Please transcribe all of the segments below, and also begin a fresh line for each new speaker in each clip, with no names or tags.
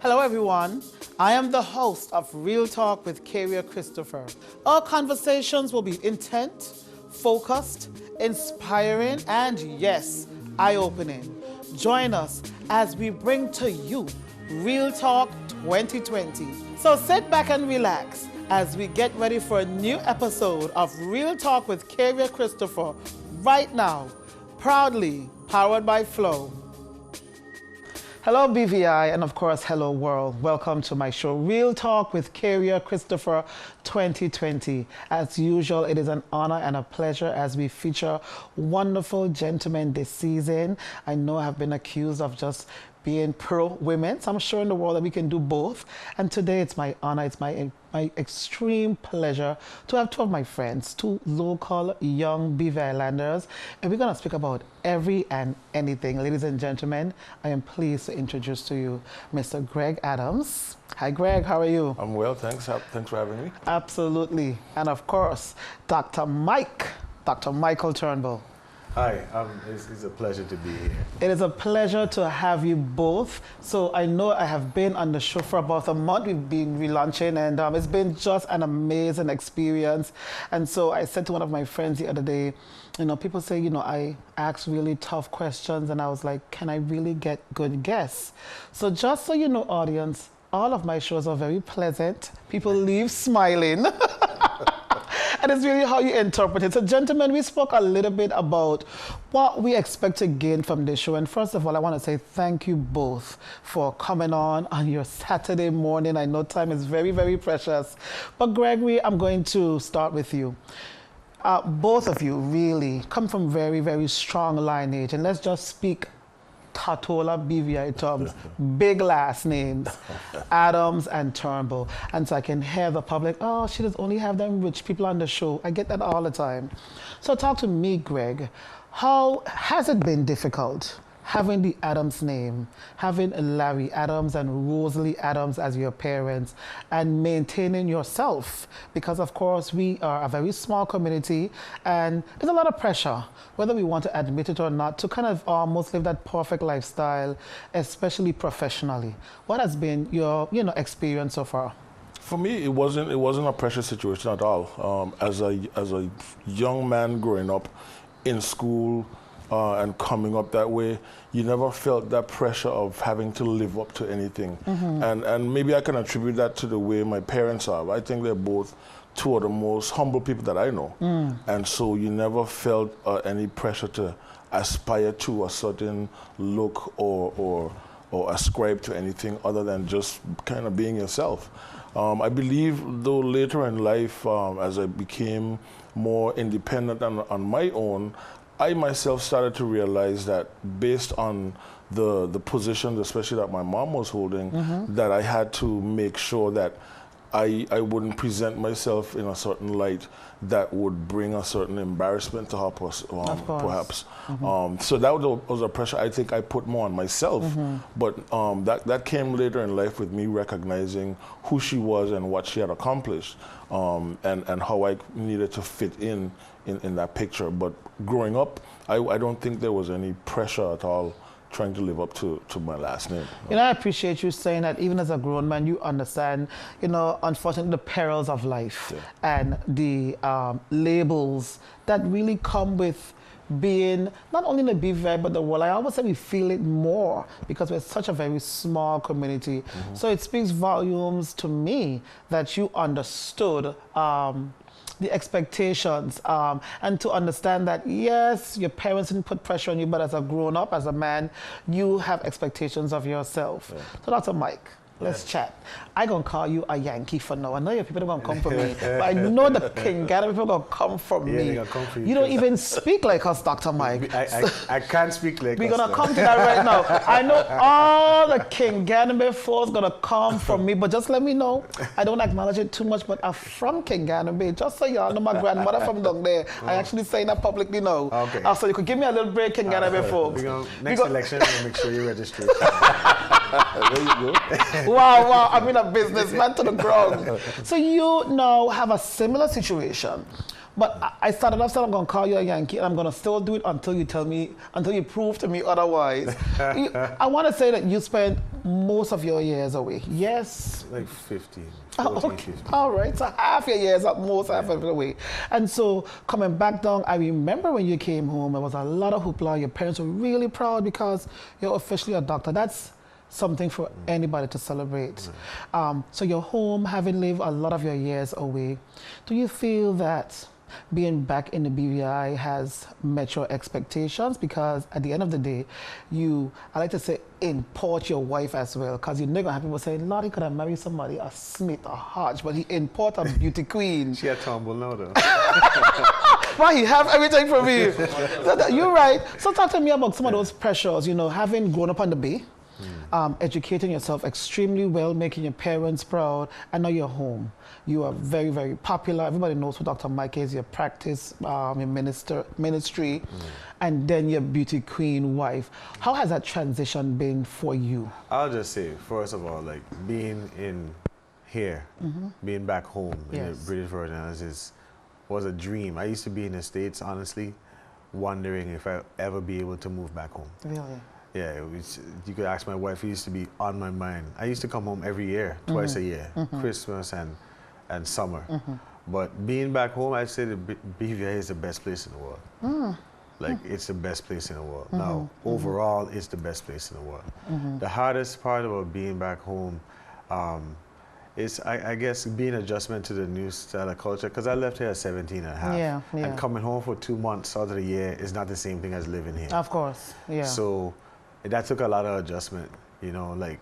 Hello everyone, I am the host of Real Talk with Karia Christopher. Our conversations will be intent, focused, inspiring, and yes, eye-opening. Join us as we bring to you Real Talk 2020. So sit back and relax as we get ready for a new episode of Real Talk with Karia Christopher right now, proudly powered by Flow. Hello BVI and of course hello world. Welcome to my show Real Talk with Karia Christopher 2020. As usual, it is an honor and a pleasure as we feature wonderful gentlemen this season. I know I have been accused of just being pro-women, so I'm sure in the world that we can do both. And today it's my honor, it's my extreme pleasure to have two of my friends, two local young Beaver Islanders, and we're gonna speak about every and anything. Ladies and gentlemen, I am pleased to introduce to you Mr. Greg Adams. Hi Greg, how are you?
I'm well, thanks. Thanks for having me.
Absolutely. And of course, Dr. Michael Turnbull.
Hi, it's a pleasure to be here.
It is a pleasure to have you both. So I know I have been on the show for about a month. We've been relaunching and it's been just an amazing experience. And so I said to one of my friends the other day, you know, people say, you know, I ask really tough questions and I was like, can I really get good guests? So just so you know, audience, all of my shows are very pleasant. People leave smiling. And it's really how you interpret it. So gentlemen, we spoke a little bit about what we expect to gain from this show. And first of all, I want to say thank you both for coming on your Saturday morning. I know time is very, very precious. But Gregory, I'm going to start with you. Both of you really come from very, very strong lineage. And let's just speak Tatola BVI terms, big last names, Adams and Turnbull. And so I can hear the public, oh, she does only have them rich people on the show. I get that all the time. So talk to me, Greg. How has it been difficult having the Adams name, having Larry Adams and Rosalie Adams as your parents, and maintaining yourself? Because of course we are a very small community and there's a lot of pressure, whether we want to admit it or not, to kind of almost live that perfect lifestyle, especially professionally. What has been your experience so far?
For me, it wasn't a pressure situation at all. As a young man growing up in school, and coming up that way, you never felt that pressure of having to live up to anything. Mm-hmm. And maybe I can attribute that to the way my parents are. I think they're both two of the most humble people that I know. Mm. And so you never felt any pressure to aspire to a certain look or ascribe to anything other than just kind of being yourself. I believe, though, later in life, as I became more independent on my own, I myself started to realize that based on the positions, especially that my mom was holding, mm-hmm. that I had to make sure that I wouldn't present myself in a certain light that would bring a certain embarrassment to her, perhaps. Mm-hmm. So that was a pressure I think I put more on myself. Mm-hmm. But that came later in life with me recognizing who she was and what she had accomplished, and how I needed to fit in that picture. But growing up, I don't think there was any pressure at all trying to live up to my last name.
You know, I appreciate you saying that even as a grown man, you understand, unfortunately, the perils of life, yeah, and the labels that really come with being not only in the BVI, but the world. I always say we feel it more because we're such a very small community. Mm-hmm. So it speaks volumes to me that you understood the expectations, and to understand that, yes, your parents didn't put pressure on you, but as a grown-up, as a man, you have expectations of yourself. Yeah. So Dr. Mike, let's chat. I'm going to call you a Yankee for now. I know your people are going to come for me, but I know the Kingana people are going to come for me.
They're gonna come for you.
You don't even speak like us, Dr. Mike.
I can't speak like us.
We're going to come to that right now. I know all the Kingana folks going to come from me, but just let me know. I don't acknowledge it too much, but I'm from Kingana, just so y'all know my grandmother from down there. I actually say that publicly now.
Okay.
So you could give me a little break, Kingana folks.
Next election, we'll make sure you register.
There you go.
Wow, I mean a businessman to the ground. So you now have a similar situation But I started off saying I'm going to call you a Yankee, and I'm going to still do it until you tell me, until you prove to me otherwise. I want to say that you spent most of your years away. Yes?
Like 15,
Oh,
14,
okay.
15.
All right, so half your years at most, half of the way. And so coming back down, I remember when you came home, there was a lot of hoopla. Your parents were really proud because you're officially a doctor. That's something for anybody to celebrate. So you're home, having lived a lot of your years away. Do you feel that being back in the BVI has met your expectations? Because at the end of the day, I like to say, import your wife as well, because you're never gonna have people saying, Lord, he could have married somebody, a Smith, a Hodge, but he import a beauty queen.
She had Turnbull now, though.
Why he have everything from me? You're right. So talk to me about some of those pressures, having grown up on the Bay, educating yourself extremely well, making your parents proud, and now you're home. You are very, very popular. Everybody knows who Dr. Mike is. Your practice, your ministry, and then your beauty queen wife. How has that transition been for you?
I'll just say, first of all, like being here, being back home in the British Virgin Islands was a dream. I used to be in the States, honestly, wondering if I'd ever be able to move back home.
Really?
Yeah, you could ask my wife, it used to be on my mind. I used to come home every year, twice a year, Christmas and summer. But being back home, I'd say the BVI is the best place in the world. Like, it's the best place in the world. Now, overall, it's the best place in the world. The hardest part about being back home is, I guess, being adjustment to the new style of culture, because I left here at 17 and a half. And coming home for 2 months out of the year is not the same thing as living here.
Of course, yeah.
So that took a lot of adjustment, like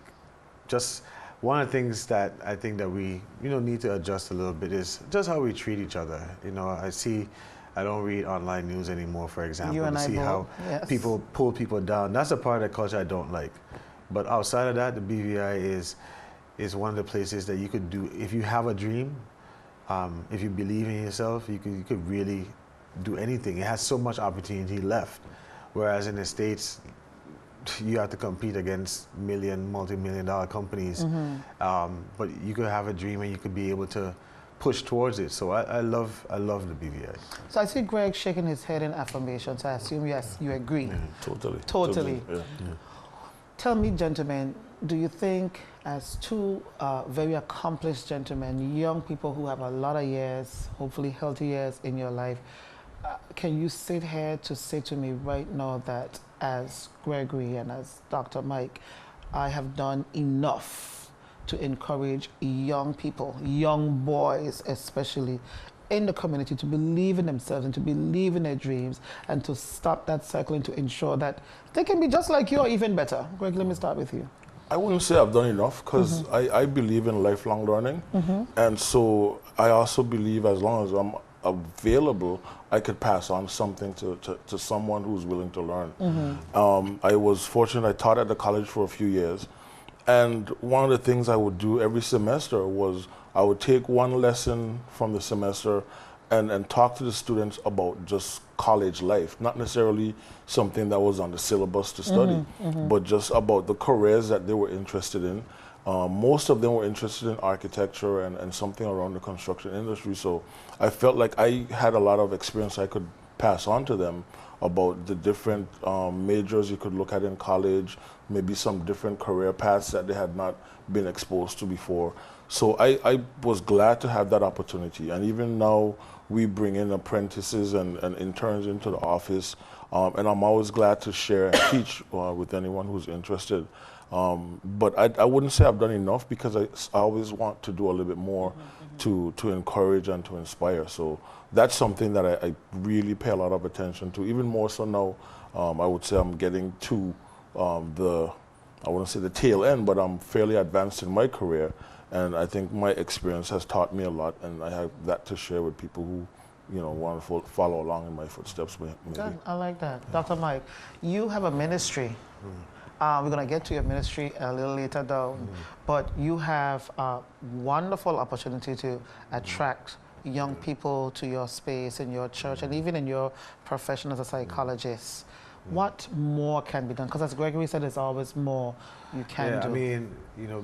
just one of the things that I think that we, need to adjust a little bit is just how we treat each other. I don't read online news anymore, for example, to see how people pull people down. That's a part of the culture I don't like. But outside of that, the BVI is one of the places that you could do, if you have a dream, if you believe in yourself, you could really do anything. It has so much opportunity left. Whereas in the States, you have to compete against multi-million dollar companies. But you could have a dream and you could be able to push towards it. So I love the BVI.
So I see Greg shaking his head in affirmation. So I assume, yes, you agree. Totally.
Yeah.
Tell me, gentlemen, do you think, as two very accomplished gentlemen, young people who have a lot of years, hopefully healthy years in your life, can you sit here to say to me right now that as Gregory and as Dr. Mike, I have done enough to encourage young people, young boys especially, in the community to believe in themselves and to believe in their dreams and to stop that cycle and to ensure that they can be just like you or even better? Greg, let me start with you.
I wouldn't say I've done enough, because I believe in lifelong learning. And so I also believe as long as I'm available, I could pass on something to someone who's willing to learn. I was fortunate, I taught at the college for a few years. And one of the things I would do every semester was I would take one lesson from the semester and talk to the students about just college life, not necessarily something that was on the syllabus to study, but just about the careers that they were interested in. Most of them were interested in architecture and something around the construction industry. So I felt like I had a lot of experience I could pass on to them about the different majors you could look at in college, maybe some different career paths that they had not been exposed to before. So I was glad to have that opportunity. And even now, we bring in apprentices and interns into the office. And I'm always glad to share and teach with anyone who's interested. But I wouldn't say I've done enough, because I always want to do a little bit more to encourage and to inspire. So that's something that I really pay a lot of attention to, even more so now. I would say I'm getting to I wouldn't say the tail end, but I'm fairly advanced in my career. And I think my experience has taught me a lot, and I have that to share with people who want to follow along in my footsteps. Maybe.
Good. I like that. Yeah. Dr. Mike, you have a ministry. We're going to get to your ministry a little later down, but you have a wonderful opportunity to attract young people to your space in your church and even in your profession as a psychologist. What more can be done? Because as Gregory said, there's always more you can do.
I mean,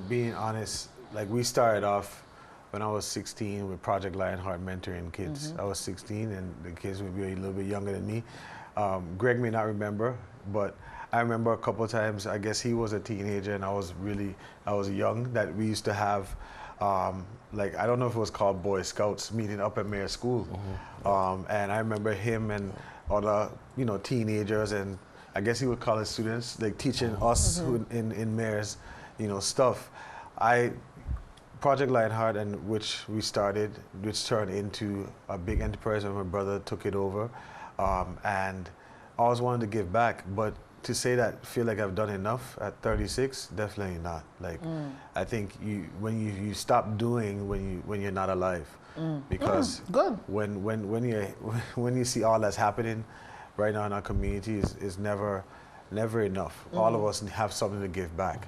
being honest, like we started off when I was 16 with Project Lionheart mentoring kids. I was 16 and the kids would be a little bit younger than me. Greg may not remember, but I remember a couple of times, I guess he was a teenager and I was young, that we used to have, like, I don't know if it was called Boy Scouts meeting up at Mayor School. And I remember him and other, teenagers, and I guess he would call his students, like teaching us who in Mayor's, stuff. Project Lionheart, and which we started, which turned into a big enterprise when my brother took it over. And I always wanted to give back, but to say that feel like I've done enough at 36, definitely not. Like, I think when you stop doing when you're not alive, because
good.
when you see all that's happening right now in our community is never enough. All of us have something to give back,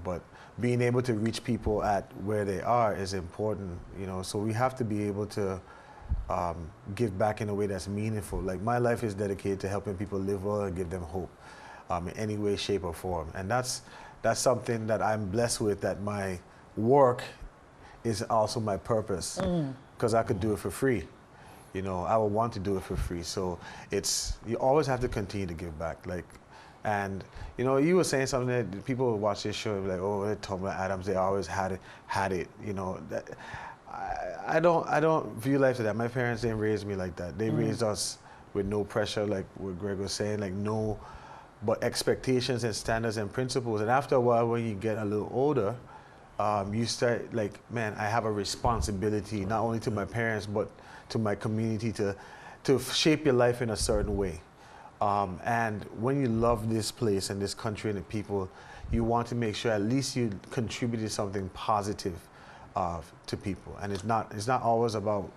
but being able to reach people at where they are is important, so we have to be able to give back in a way that's meaningful. Like, my life is dedicated to helping people live well and give them hope in any way, shape, or form. And that's something that I'm blessed with, that my work is also my purpose, because I could do it for free. I would want to do it for free. So you always have to continue to give back. Like, and you were saying something that people would watch this show and be like, oh, they're talking about Adams, they always had it. That I don't view life like that. My parents didn't raise me like that. They raised us with no pressure, like what Greg was saying, like but expectations and standards and principles. And after a while, when you get a little older, you start like, man, I have a responsibility not only to my parents but to my community to shape your life in a certain way. And when you love this place and this country and the people, you want to make sure at least you contributed something positive to people. And it's not always about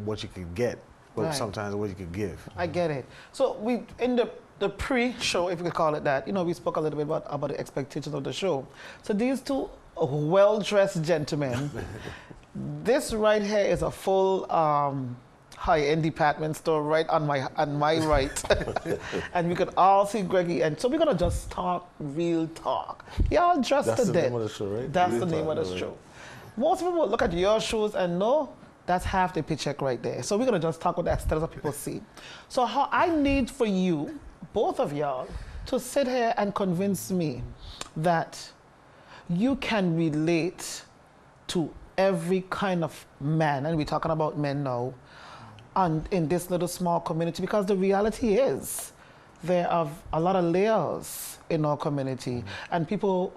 what you can get, but sometimes what you can give.
I get it. So we in the pre-show, if you could call it that, we spoke a little bit about the expectations of the show. So these two well-dressed gentlemen, this right here is a full high-end department store right on my right. And we could all see Greggy. And so we're going to just talk real talk. Y'all dressed to death.
That's the name of the show, right?
That's the name of the show. Most people look at your shoes and know that's half the paycheck right there. So we're going to just talk with the aesthetics that people see. So how I need for you, both of y'all, to sit here and convince me that you can relate to every kind of man, and we're talking about men now, and in this little small community, because the reality is there are a lot of layers in our community, and people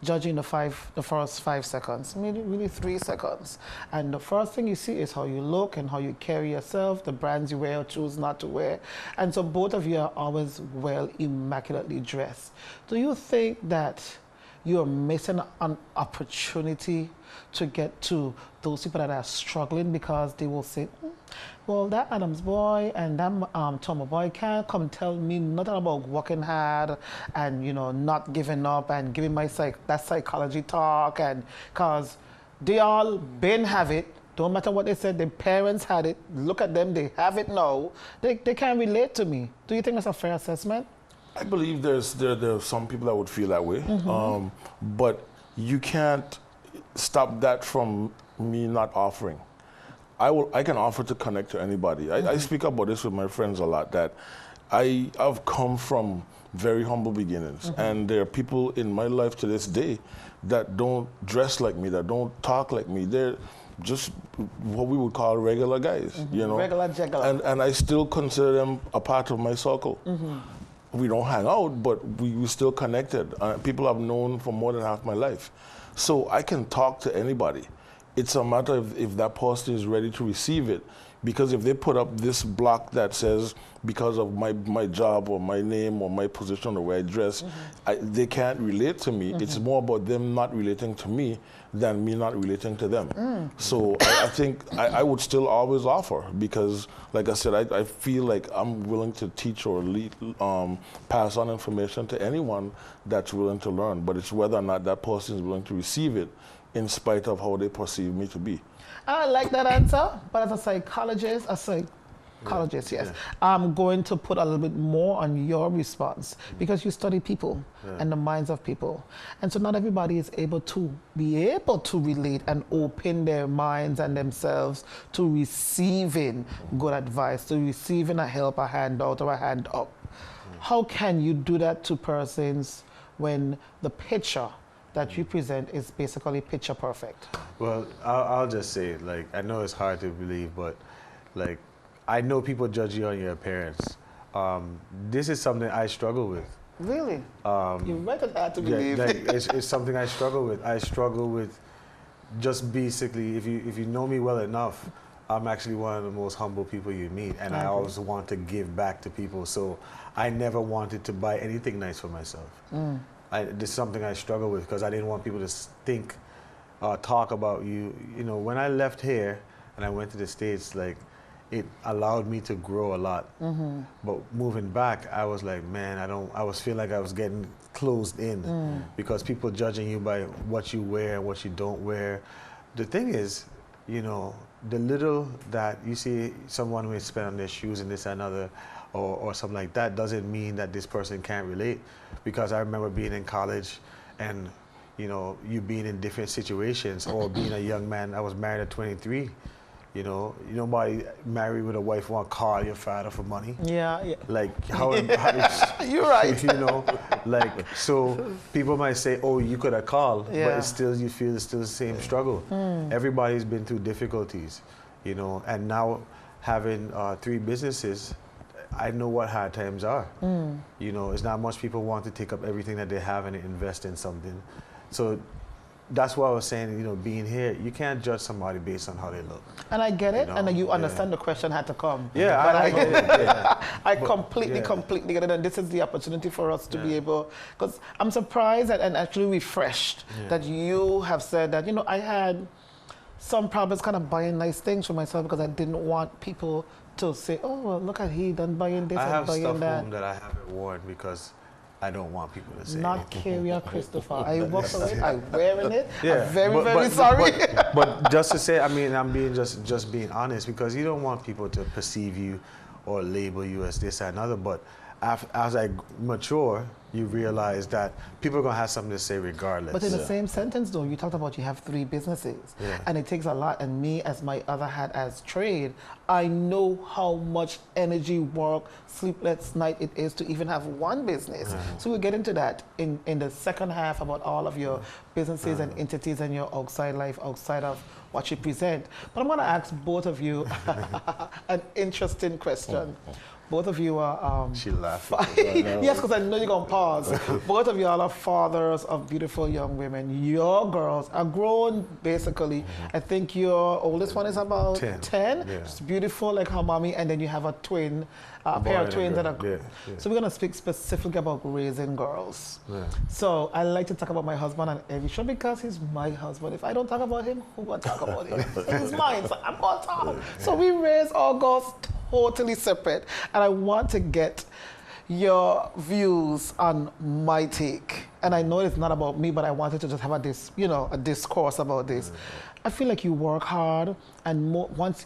judging the first 5 seconds, maybe really 3 seconds. And the first thing you see is how you look and how you carry yourself, the brands you wear or choose not to wear. And so both of you are always well, immaculately dressed. Do you think that you're missing an opportunity to get to those people that are struggling, because they will say, well, that Adams boy and that Turnbull boy can't come tell me nothing about working hard and, not giving up and giving my that psychology talk, and because they all been have it. Don't matter what they said, their parents had it. Look at them, they have it now. They can't relate to me. Do you think that's a fair assessment?
I believe there are some people that would feel that way, but you can't stop that from me not offering. I can offer to connect to anybody. I speak about this with my friends a lot, that I've come from very humble beginnings, and there are people in my life to this day that don't dress like me, that don't talk like me. They're just what we would call regular guys,
Regular juggler.
And I still consider them a part of my circle. We don't hang out, but we still connected. People I've known for more than half my life. So I can talk to anybody. It's a matter of if that person is ready to receive it. Because if they put up this block that says, because of my job or my name or my position or where I dress, they can't relate to me. It's more about them not relating to me than me not relating to them. So I think I would still always offer, because, like I said, I feel like I'm willing to teach or pass on information to anyone that's willing to learn. But it's whether or not that person is willing to receive it in spite of how they perceive me to be.
I like that answer, but as a psychologist, Psychologist, yes. I'm going to put a little bit more on your response because you study people and the minds of people. And so not everybody is able to relate and open their minds and themselves to receiving good advice, to receiving a help, a handout, or a hand up. How can you do that to persons when the picture that you present is basically picture perfect?
Well, I'll just say, like, I know it's hard to believe, but like, I know people judge you on your appearance. This is something I struggle with.
Really? You might have had to believe.
Like, it's something I struggle with. I struggle with just basically, if you know me well enough, I'm actually one of the most humble people you meet, and I always want to give back to people. So I never wanted to buy anything nice for myself. This is something I struggle with because I didn't want people to think, talk about you. You know, when I left here and I went to the States, like, it allowed me to grow a lot. But moving back, I was like, man, I was feeling like I was getting closed in because people judging you by what you wear and what you don't wear. The thing is, you know, the little that you see someone may spend on their shoes and this and another, or something like that, doesn't mean that this person can't relate. Because I remember being in college and, you know, you being in different situations, or being a young man. I was married at 23. You know, nobody married with a wife want to call your father for money.
Yeah.
Like, how
you're right.
You know, like, so people might say, oh, you could have called, but it's still, you feel it's still the same struggle. Everybody's been through difficulties, you know, and now having 3 businesses, I know what hard times are. You know, it's not much people want to take up everything that they have and invest in something. So that's why I was saying, you know, being here, you can't judge somebody based on how they look.
And I get it, and you understand the question had to come.
Yeah,
I completely get it, and this is the opportunity for us to be able, because I'm surprised and actually refreshed that you have said that, you know, I had some problems kind of buying nice things for myself because I didn't want people to say, oh, well, look at he done buying this and buying that. I have
stuff home that I haven't worn because I don't want people to say.
Not Karia Christopher. I walked away. I'm wearing it. I'm very sorry.
But just to say, I mean, I'm being just being honest, because you don't want people to perceive you or label you as this or another. But as I mature, you realize that people are going to have something to say regardless.
But in the same sentence, though, you talked about you have 3 businesses. And it takes a lot. And me, as my other hat as trade, I know how much energy, work, sleepless night it is to even have one business. So we'll get into that in the second half about all of your businesses and entities and your outside life, outside of what you present. But I'm going to ask both of you an interesting question. Both of you are...
she laughed.
Yes, because I know you're going to pause. Both of you all are fathers of beautiful young women. Your girls are grown, basically. I think your oldest one is about 10. It's beautiful, like her mommy. And then you have a twin, a pair of twins that are... So we're going to speak specifically about raising girls. So I like to talk about my husband on every show because he's my husband. If I don't talk about him, who will talk about him? He's mine, so I'm going to talk. So we raise our girls totally separate, and I want to get your views on my take. And I know it's not about me, but I wanted to just have a discourse about this. I feel like you work hard, and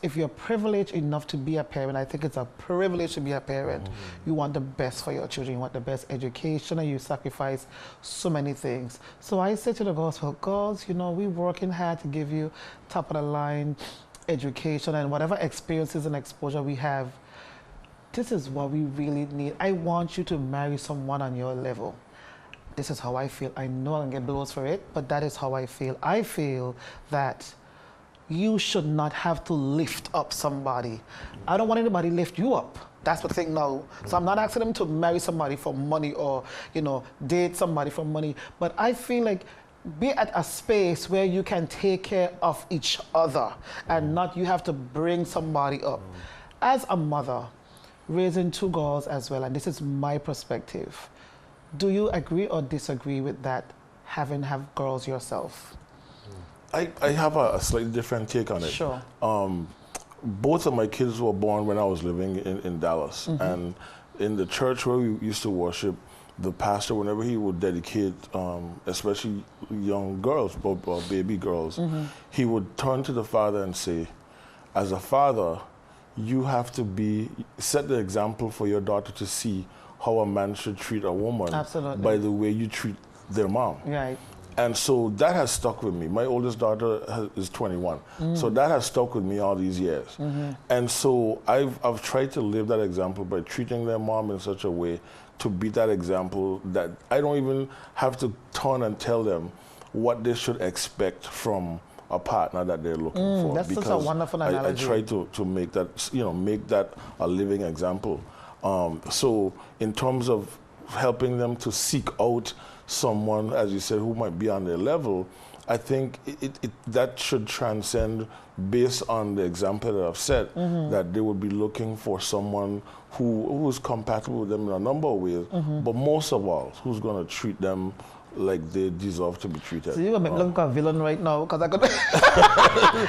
if you're privileged enough to be a parent, I think it's a privilege to be a parent. You want the best for your children, you want the best education, and you sacrifice so many things. So I say to the girls, well, girls, you know, we're working hard to give you top of the line education and whatever experiences and exposure we have. This is what we really need. I want you to marry someone on your level. This is how I feel. I know I'm gonna get blows for it, but that is how I feel. I feel that you should not have to lift up somebody. I don't want anybody to lift you up. That's the thing now. So I'm not asking them to marry somebody for money or, you know, date somebody for money, but I feel like be at a space where you can take care of each other and not you have to bring somebody up. As a mother, raising 2 girls as well, and this is my perspective, do you agree or disagree with that, have girls yourself?
I have a slightly different take on it.
Sure.
Both of my kids were born when I was living in Dallas. And in the church where we used to worship, the pastor, whenever he would dedicate, especially young girls, baby girls, he would turn to the father and say, as a father, you have to set the example for your daughter to see how a man should treat a woman.
Absolutely.
By the way you treat their mom.
Right.
And so that has stuck with me. My oldest daughter is 21. So that has stuck with me all these years. And so I've tried to live that example by treating their mom in such a way to be that example that I don't even have to turn and tell them what they should expect from a partner that they're looking for.
That's such a wonderful analogy.
I try to make that, make that a living example. So in terms of helping them to seek out someone, as you said, who might be on their level, I think that should transcend based on the example that I've set, that they would be looking for someone who is compatible with them in a number of ways, but most of all, who's going to treat them like they deserve to be treated. So
you're going to make me look like a villain right now, because I could...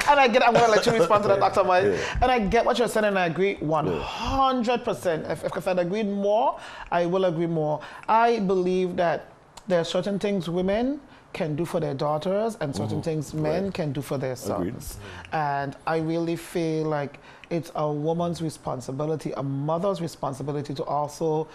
and I'm going to let you respond to that, Dr. Mike. And I get what you're saying, and I agree 100%. If I'd agreed more, I will agree more. I believe that there are certain things women can do for their daughters and certain things men can do for their sons. And I really feel like it's a woman's responsibility, a mother's responsibility to also,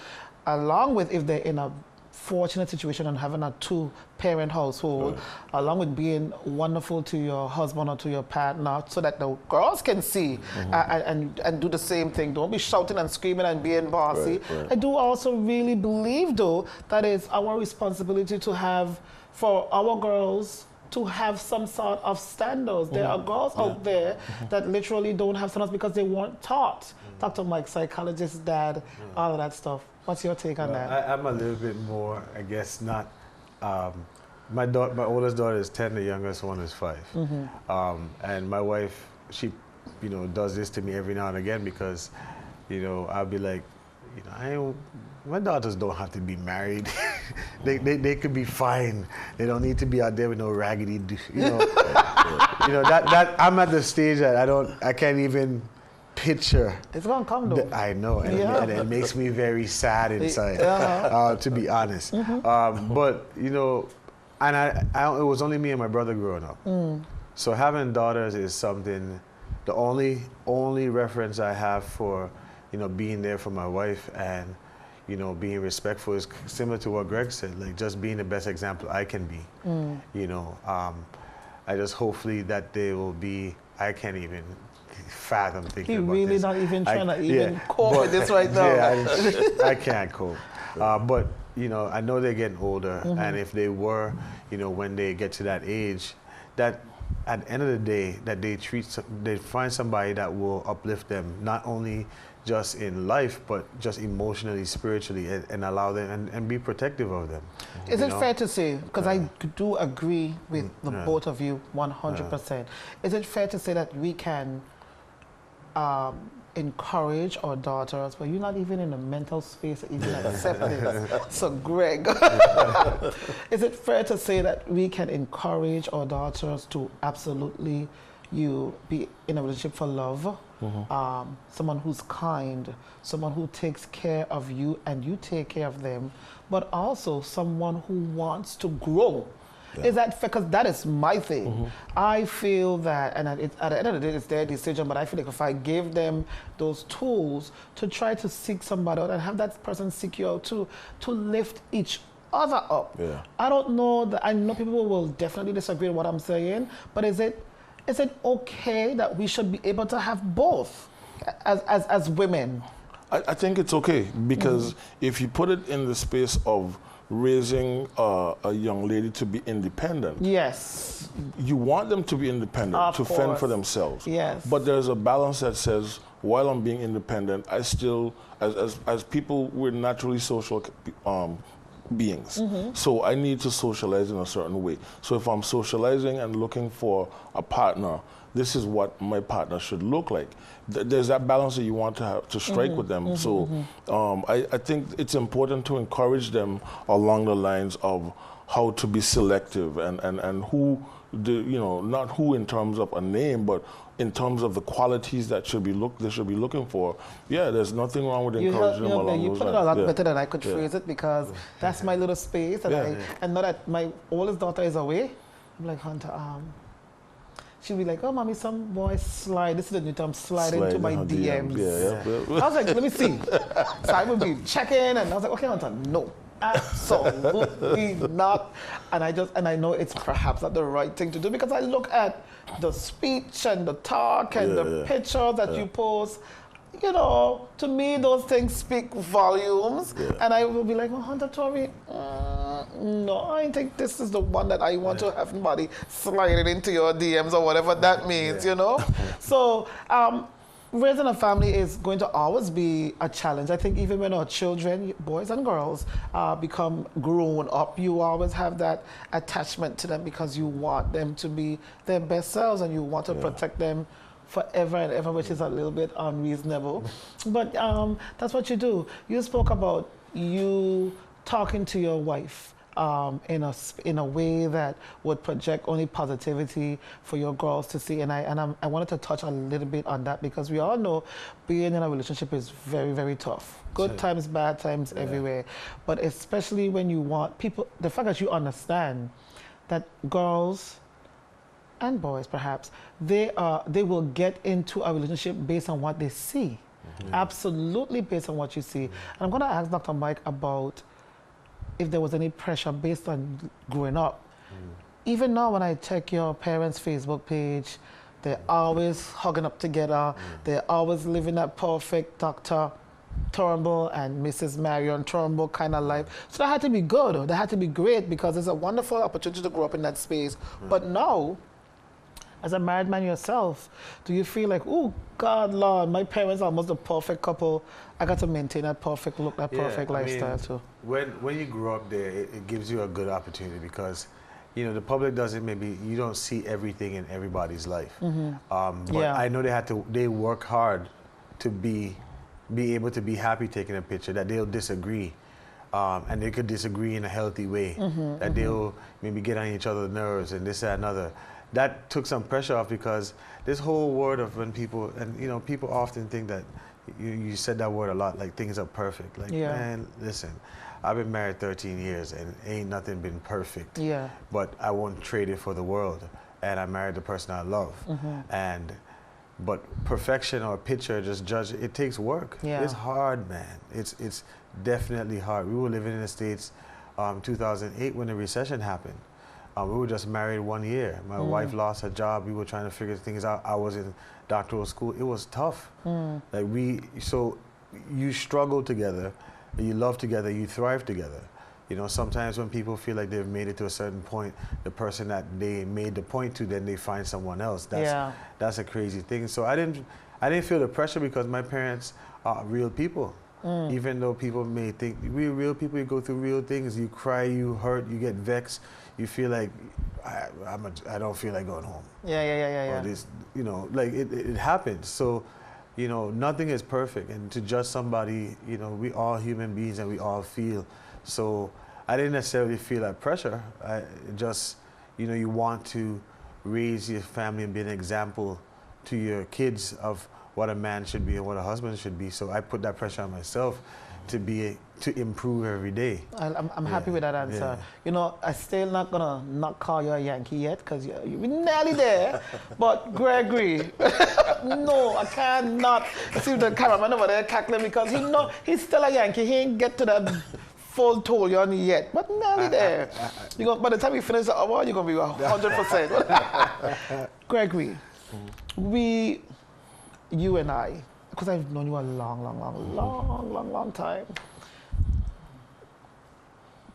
along with if they're in a fortunate situation and having a two-parent household, along with being wonderful to your husband or to your partner, so that the girls can see and do the same thing. Don't be shouting and screaming and being bossy. I do also really believe, though, that it's our responsibility to have, for our girls, to have some sort of standards. There are girls out there that literally don't have standards because they weren't taught. Dr. Mike, psychologist, dad, all of that stuff. What's your take on that?
I'm a little bit more, I guess, not. My oldest daughter is 10, the youngest one is 5. And my wife, she, does this to me every now and again because, I'll be like, my daughters don't have to be married. they could be fine. They don't need to be out there with no raggedy, that I'm at the stage that I can't even picture.
It's gonna come though.
I know, and it makes me very sad inside, to be honest. But and it was only me and my brother growing up. So having daughters is something. The only reference I have for being there for my wife and being respectful is similar to what Greg said, like just being the best example I can be. I just hopefully that they will be. I can't even fathom thinking about
really
this.
Not even trying to even cope with this right now.
I can't cope. But I know they're getting older, and if they were, when they get to that age, that at the end of the day, that they find somebody that will uplift them, not only just in life, but just emotionally, spiritually, and allow them and be protective of them.
Is it fair to say, because I do agree with the both of you 100%, is it fair to say that we can encourage our daughters, but you're not even in a mental space to even accept this. So Greg, is it fair to say that we can encourage our daughters to absolutely be in a relationship for love, someone who's kind, someone who takes care of you and you take care of them, but also someone who wants to grow? Is that fair? Because that is my thing. I feel that, and at the end of the day, it's their decision, but I feel like if I gave them those tools to try to seek somebody out and have that person seek you out too, to lift each other up. I don't know, I know people will definitely disagree with what I'm saying, but is it okay that we should be able to have both as women?
I think it's okay, because if you put it in the space of raising a young lady to be independent.
Yes.
You want them to be independent, to fend for themselves.
Yes.
But there's a balance that says, while I'm being independent, I still, as people, we're naturally social beings. So I need to socialize in a certain way. So if I'm socializing and looking for a partner, this is what my partner should look like. There's that balance that you want to have to strike with them. So I think it's important to encourage them along the lines of how to be selective and who, not who in terms of a name, but in terms of the qualities that they should be looking for. Yeah, there's nothing wrong with encouraging them along those lines.
You put it a lot better than I could phrase it, because that's my little space. And now that my oldest daughter is away, I'm like, Hunter, she'd be like, oh, mommy, some boy slide, this is the new term, slide into my
her
DMs.
Yeah.
I was like, let me see. So I would be checking, and I was like, okay, Hunter, no. Absolutely not. And I know it's perhaps not the right thing to do, because I look at the speech and the talk and the pictures that you post. You know, to me, those things speak volumes.
Yeah.
And I will be like, well, Hunter Tory, no, I think this is the one that I want to have somebody sliding into your DMs or whatever that means, you know? So, raising a family is going to always be a challenge. I think even when our children, boys and girls, become grown up, you always have that attachment to them because you want them to be their best selves and you want to protect them forever and ever, which is a little bit unreasonable. But that's what you do. You spoke about you talking to your wife in a way that would project only positivity for your girls to see. And I wanted to touch a little bit on that, because we all know being in a relationship is very, very tough. Good times, bad times, everywhere. But especially when you want people, the fact that you understand that girls and boys, perhaps, they will get into a relationship based on what they see. Absolutely based on what you see. And I'm going to ask Dr. Mike about if there was any pressure based on growing up. Even now when I check your parents' Facebook page, they're always hugging up together. They're always living that perfect Dr. Turnbull and Mrs. Marion Turnbull kind of life. So that had to be good. That had to be great, because it's a wonderful opportunity to grow up in that space. But now, as a married man yourself, do you feel like, oh, God, Lord, my parents are almost the perfect couple. I got to maintain that perfect look, that perfect lifestyle too.
When you grow up there, it gives you a good opportunity, because, you know, the public doesn't, maybe you don't see everything in everybody's life. But I know they work hard to be able to be happy taking a picture, that they'll disagree. And they could disagree in a healthy way, that they'll maybe get on each other's nerves and this, that, and another. That took some pressure off, because this whole word of when people, and you know, people often think that, you said that word a lot, like things are perfect. Like, man, listen, I've been married 13 years and ain't nothing been perfect. But I won't trade it for the world. And I married the person I love. But perfection or a picture, just judge, it takes work. It's hard, man. It's definitely hard. We were living in the States 2008 when the recession happened. We were just married 1 year. My wife lost her job. We were trying to figure things out. I was in doctoral school. It was tough. Like so you struggle together, you love together, you thrive together. You know, sometimes when people feel like they've made it to a certain point, the person that they made the point to, then they find someone else. That's a crazy thing. So I didn't feel the pressure, because my parents are real people. Even though people may think we're real people, you go through real things. You cry, you hurt, you get vexed. You feel like I don't feel like going home. Or this, you know, like it happens. So, you know, nothing is perfect, and to judge somebody, you know, we all human beings and we all feel. So I didn't necessarily feel that pressure. I just, you know, you want to raise your family and be an example to your kids of what a man should be and what a husband should be. So I put that pressure on myself to improve every day.
I'm happy with that answer. You know, I'm still not gonna not call you a Yankee yet, because you're nearly there. But Gregory, no, I cannot see the cameraman over there cackling, because he's still a Yankee. He ain't get to that full toll yet, but nearly there. By the time we finish the hour, you're gonna be 100%. Gregory, you and I, because I've known you a long time.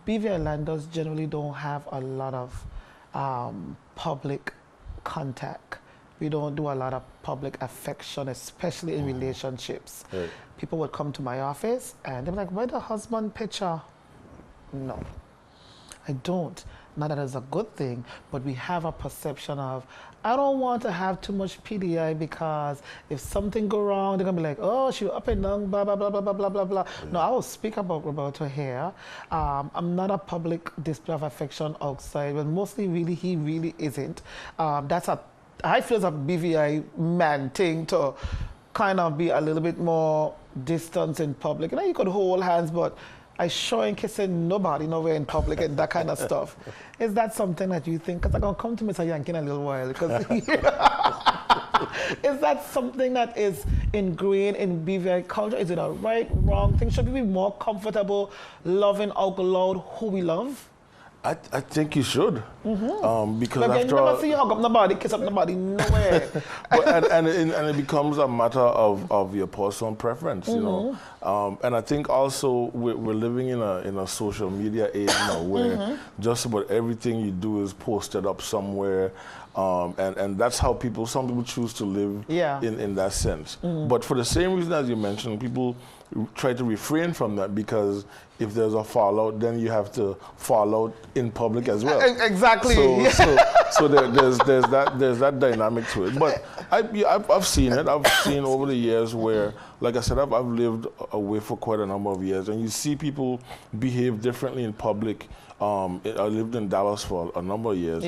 BV Islanders generally don't have a lot of public contact. We don't do a lot of public affection, especially in relationships. People would come to my office and they're like, where the husband picture? No, I don't. Not that it's a good thing, but we have a perception of, I don't want to have too much PDI, because if something go wrong, they're gonna be like, oh, she up and down, blah, blah, blah, blah, blah, blah, blah. No, I will speak about Roberto here. I'm not a public display of affection outside, but mostly he really isn't. I feel it's a BVI man thing to kind of be a little bit more distant in public. You know, you could hold hands, but I sure ain't kissing nobody nowhere in public and that kind of stuff. Is that something that you think, because I'm going to come to Mr. Yankee in a little while, because is that something that is ingrained in BVI culture? Is it a right, wrong thing? Should we be more comfortable loving out loud who we love?
I think you should, because
Like,
after
you never
all,
see you hug up nobody, kiss up nobody, nowhere.
and it becomes a matter of your personal preference, you know. And I think also we're living in a social media age now where just about everything you do is posted up somewhere, and that's how some people choose to live in that sense. But for the same reason as you mentioned, people try to refrain from that, because if there's a fallout, then you have to fall out in public as well.
Exactly.
So there's that dynamic to it. But I've seen it. I've seen over the years where, like I said, I've lived away for quite a number of years, and you see people behave differently in public. I lived in Dallas for a number of years,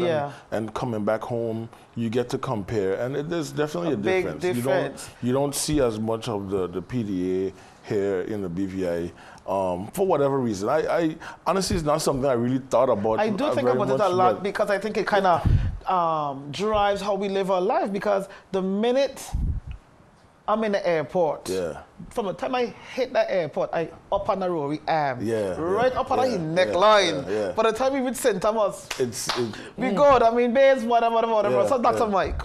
and coming back home, you get to compare, and there's definitely a difference.
Big difference.
You don't see as much of the PDA here in the BVI. For whatever reason. I honestly, it's not something I really thought about.
I do think about it a lot, because I think it kind of drives how we live our life, because the minute I'm in the airport, from the time I hit the airport, I up on the road, we am. Right up on the neckline. By the time we reach St. Thomas, we good. I mean, base, whatever. So Dr. Mike,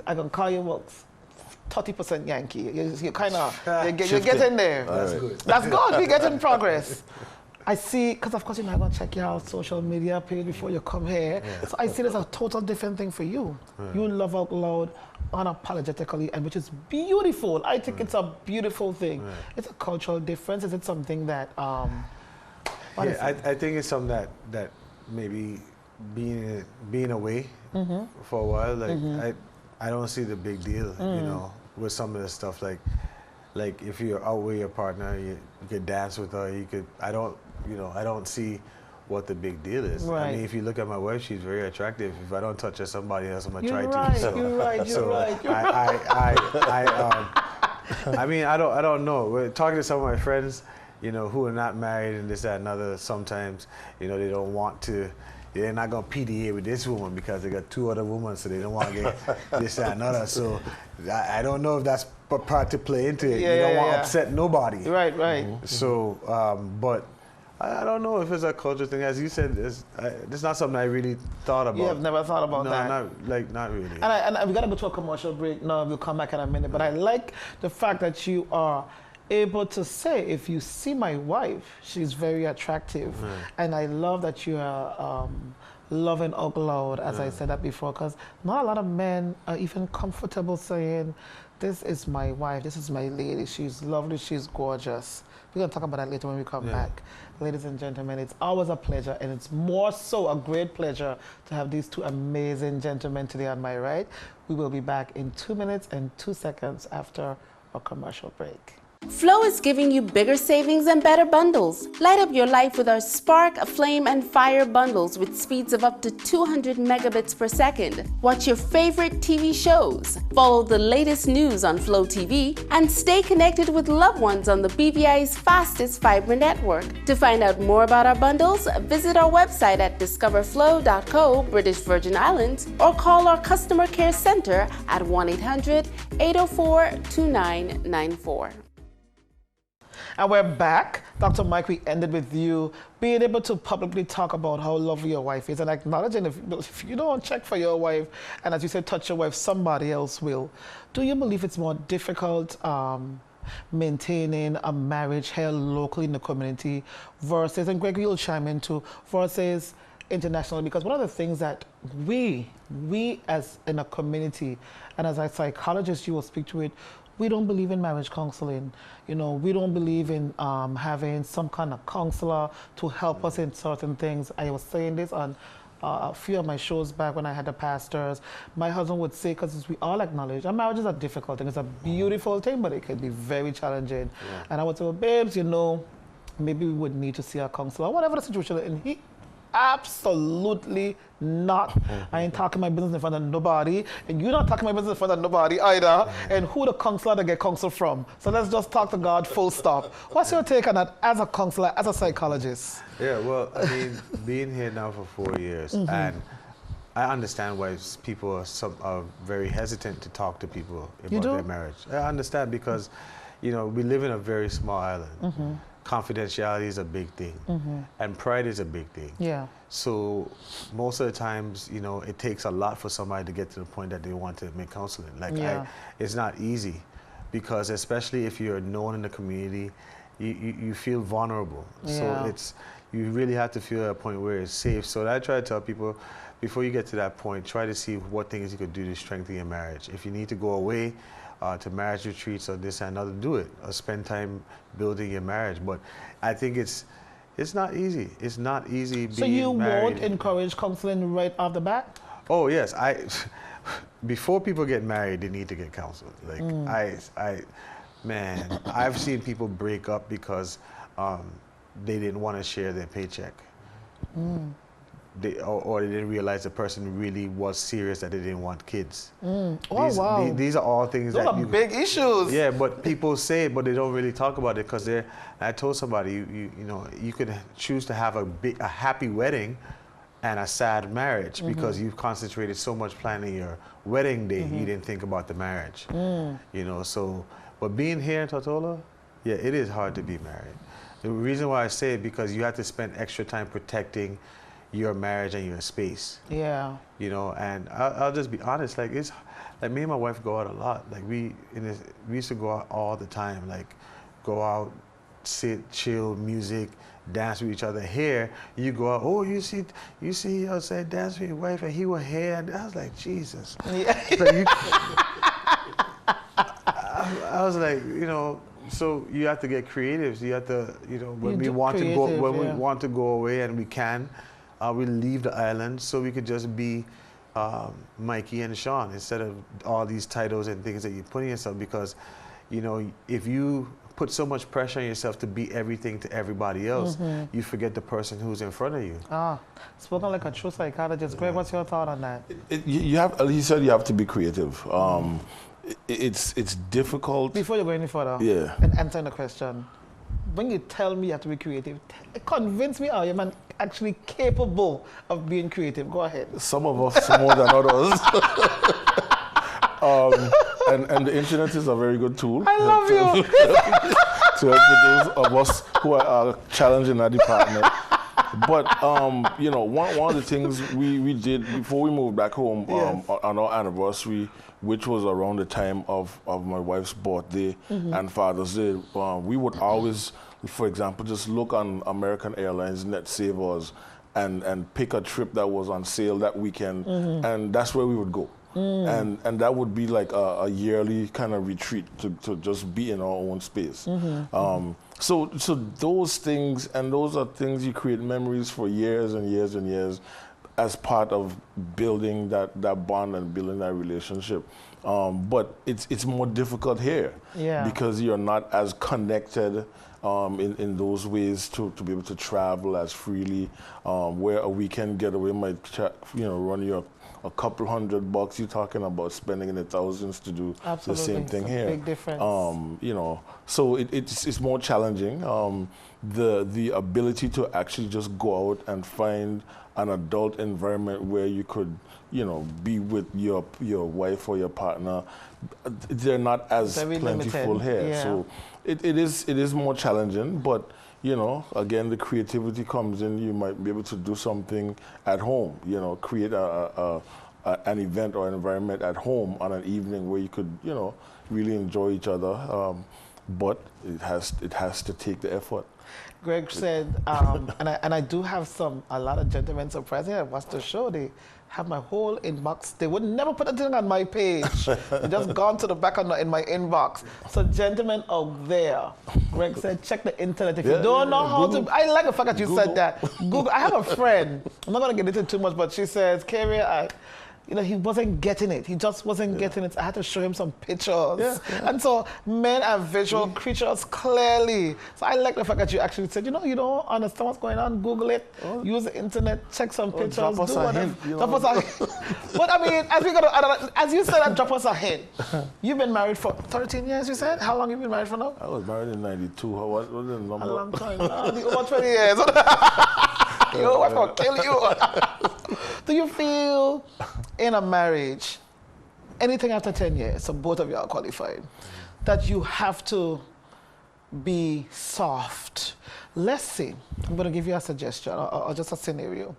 I can call you folks 30% Yankee. You kind of, you're getting there.
That's good.
That's good. We get in progress. I see, because of course you're not going to check your social media page before you come here. So I see there's a total different thing for you. You love out loud, unapologetically, and which is beautiful. I think it's a beautiful thing. It's a cultural difference. Is it something that,
I think it's something that maybe being away for a while, like I don't see the big deal, you know, with some of the stuff, like if you're out with your partner, you could dance with her, I don't see what the big deal is.
Right.
I mean, if you look at my wife, she's very attractive. If I don't touch her, somebody else, I'm gonna try to.
You're right.
I mean, I don't know. We're talking to some of my friends, you know, who are not married and this, that, and other. Sometimes, you know, they don't want to. They're not going to PDA with this woman because they got 2 other women, so they don't want to get this, that, and other. So I don't know if that's a part to play into it. You don't want to upset nobody.
Right.
So, but I don't know if it's a culture thing. As you said, it's not something I really thought about.
You have never thought about that?
No, not really.
And we got to go to a commercial break. No, we'll come back in a minute. But I like the fact that you are able to say, if you see my wife, she's very attractive. And I love that you are loving out loud, as I said that before, because not a lot of men are even comfortable saying, this is my wife, this is my lady, she's lovely, she's gorgeous. We're going to talk about that later when we come back. Ladies and gentlemen, it's always a pleasure, and it's more so a great pleasure to have these 2 amazing gentlemen today on my right. We will be back in 2 minutes and 2 seconds after a commercial break.
Flow is giving you bigger savings and better bundles. Light up your life with our Spark, Flame, and Fire bundles with speeds of up to 200 megabits per second. Watch your favorite TV shows, follow the latest news on Flow TV, and stay connected with loved ones on the BVI's fastest fiber network. To find out more about our bundles, visit our website at discoverflow.co, British Virgin Islands, or call our customer care center at 1-800-804-2994.
And we're back. Dr. Mike, we ended with you being able to publicly talk about how lovely your wife is and acknowledging if you don't check for your wife, and as you said, touch your wife, somebody else will. Do you believe it's more difficult maintaining a marriage here locally in the community versus, and Gregory will chime in too, versus internationally? Because one of the things that we as in a community, and as a psychologist, you will speak to it, we don't believe in marriage counseling. You know, we don't believe in having some kind of counselor to help us in certain things. I was saying this on a few of my shows back when I had the pastors. My husband would say, because we all acknowledge, a marriage is a difficult thing. It's a beautiful thing, but it can be very challenging. And I would say, well, babes, you know, maybe we would need to see a counselor, whatever the situation. And Absolutely not. I ain't talking my business in front of nobody, and you're not talking my business in front of nobody either. And who the counselor to get counsel from? So let's just talk to God, full stop. What's your take on that as a counselor, as a psychologist?
Yeah, well, I mean, being here now for 4 years, and I understand why people are very hesitant to talk to people about their marriage. I understand because, you know, we live in a very small island. Confidentiality is a big thing, and pride is a big thing.
Yeah.
So most of the times, you know, it takes a lot for somebody to get to the point that they want to make counseling. Like, it's not easy, because especially if you're known in the community, you feel vulnerable. So you really have to feel at a point where it's safe. So I try to tell people, before you get to that point, try to see what things you could do to strengthen your marriage. If you need to go away to marriage retreats or this and another, do it, or spend time building your marriage. But I think it's not easy. It's not easy being married.
So you won't encourage counseling right off the bat?
Oh yes, before people get married, they need to get counseled. Like man, I've seen people break up because they didn't want to share their paycheck. Or they didn't realize the person really was serious, that they didn't want kids. These are all things
Those are big issues.
Yeah, but people say it, but they don't really talk about it, because I told somebody, you know, you could choose to have a happy wedding and a sad marriage, because you've concentrated so much planning your wedding day, you didn't think about the marriage. You know, so, but being here in Tortola, yeah, it is hard to be married. The reason why I say it, because you have to spend extra time protecting your marriage and your space. Yeah. You know, and I'll just be honest, like, it's like, me and my wife go out a lot. Like, we used to go out all the time, like, go out, sit, chill, music, dance with each other. Here, you go out, oh, you see outside dance with your wife, and he was here, and I was like, Jesus. Yeah. Like, I was like, you know, so you have to get creative. So you have to, you know, when we want to go away, and we can, we leave the island, so we could just be Mikey and Sean, instead of all these titles and things that you're putting yourself. Because, you know, if you put so much pressure on yourself to be everything to everybody else, you forget the person who's in front of you.
Spoken like a true psychologist. Greg, what's your thought on that?
You said you have to be creative. It's difficult.
Before you go any further, and answering the question, when you tell me you have to be creative, convince me, are you man actually capable of being creative? Go ahead.
Some of us more than others. And the internet is a very good tool.
I love you.
To help with those of us who are challenged in that department. But you know, one of the things we did before we moved back home on our anniversary, which was around the time of my wife's birthday and Father's Day, we would always, for example, just look on American Airlines Net Savers and pick a trip that was on sale that weekend, and that's where we would go. And that would be like a yearly kind of retreat to just be in our own space. So those things, and those are things you create memories for years and years and years as part of building that bond and building that relationship. But it's more difficult here because you're not as connected in those ways to be able to travel as freely, where a weekend getaway might run you a couple $100. You're talking about spending in the thousands to do the same thing here.
Big difference.
You know, so it's more challenging. The ability to actually just go out and find an adult environment where you could, you know, be with your wife or your partner, they're not as plentiful here. So it is more challenging, but you know, again, the creativity comes in. You might be able to do something at home, you know, create an event or an environment at home on an evening where you could, you know, really enjoy each other. But it has to take the effort.
Greg said, and I do have a lot of gentlemen surprised. I watched the show. They have my whole inbox. They would never put anything on my page. They just gone to the back in my inbox. So gentlemen out there, Greg said, check the internet. If you don't know how to, I like the fact that you said that. Google. I have a friend. I'm not going to get into it too much, but she says, Karia, you know, he wasn't getting it. He just wasn't getting it. I had to show him some pictures. And so men are visual creatures, clearly. So I like the fact that you actually said, you know, you don't understand what's going on, Google it, use the internet, check some pictures,
drop us
do
a
whatever.
hint,
Drop us a hint. But I mean, as you said, drop us a hint. You've been married for 13 years, you said? How long have you been married for now?
I was married in 92. What was the number?
A long time. Over 20 years. Your wife will kill you. Do you feel in a marriage, anything after 10 years, so both of you are qualified, that you have to be soft? Let's say, I'm going to give you a suggestion or just a scenario.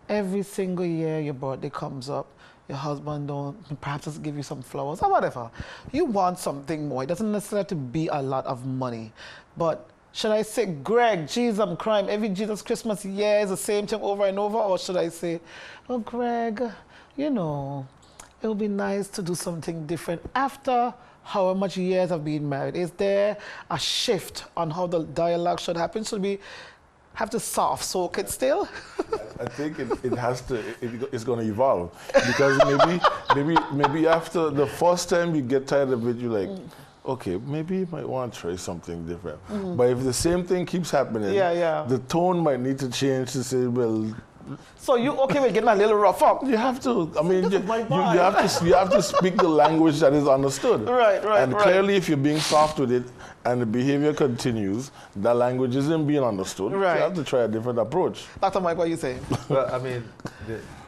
Every single year your birthday comes up, your husband don't perhaps just give you some flowers or whatever. You want something more. It doesn't necessarily have to be a lot of money, but should I say, Greg, Jesus, I'm crying. Every Jesus Christmas year is the same thing over and over? Or should I say, oh, Greg, you know, it would be nice to do something different after however much years of being married? Is there a shift on how the dialogue should happen? Should we have to soft soak it still?
I think it has to, it's going to evolve. Because maybe after the first time you get tired of it, you're like, okay, maybe you might want to try something different. But if the same thing keeps happening, the tone might need to change to say, well...
So you okay with getting a little rough up?
You have to, I mean, you have to speak the language that is understood.
Right.
And clearly if you're being soft with it and the behavior continues, that language isn't being understood.
Right.
You have to try a different approach.
Dr. Mike, what are you saying?
Well, I mean,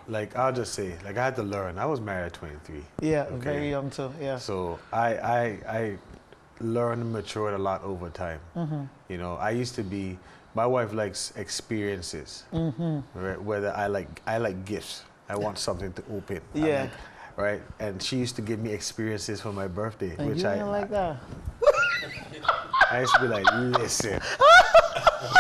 like, I'll just say, like, I had to learn. I was married at 23.
Yeah,
okay?
very young too, yeah.
So I learned and matured a lot over time. You know, I used to be, my wife likes experiences, right? Whether I like gifts. I want something to open.
Yeah.
Right? And she used to give me experiences for my birthday,
And
which
you didn't like that?
I used to be like, listen.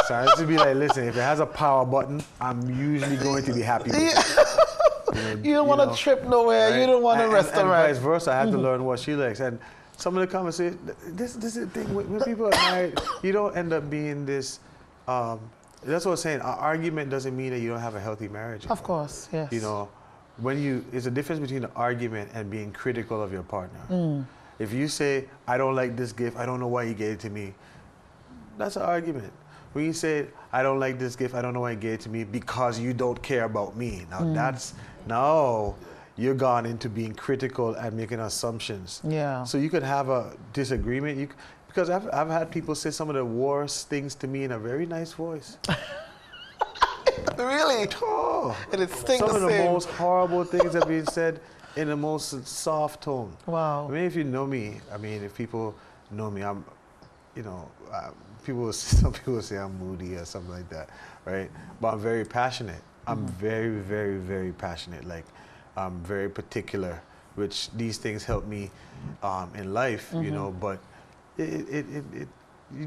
So I used to be like, listen, if it has a power button, I'm usually going to be happy with it.
You don't want to trip nowhere. Right? You don't want a restaurant.
And vice versa, I had to learn what she likes. And some of the conversations, this is the thing, when people are married, you don't end up being this, that's what I'm saying, an argument doesn't mean that you don't have a healthy marriage.
Of course, yes.
You know, there's a difference between an argument and being critical of your partner. If you say, I don't like this gift, I don't know why you gave it to me, that's an argument. When you say, I don't like this gift, I don't know why you gave it to me because you don't care about me. Now you're gone into being critical and making assumptions.
Yeah.
So you could have a disagreement. Because I've had people say some of the worst things to me in a very nice voice.
Really?
Oh.
And it stings
Some of the
same.
most horrible things have been said in the most soft tone.
Wow.
I mean, if you know me, if people know me, I'm, you know, some people say I'm moody or something like that, right? But I'm very passionate. I'm very, very, very passionate. Like, I'm very particular, which these things help me in life, you know, but you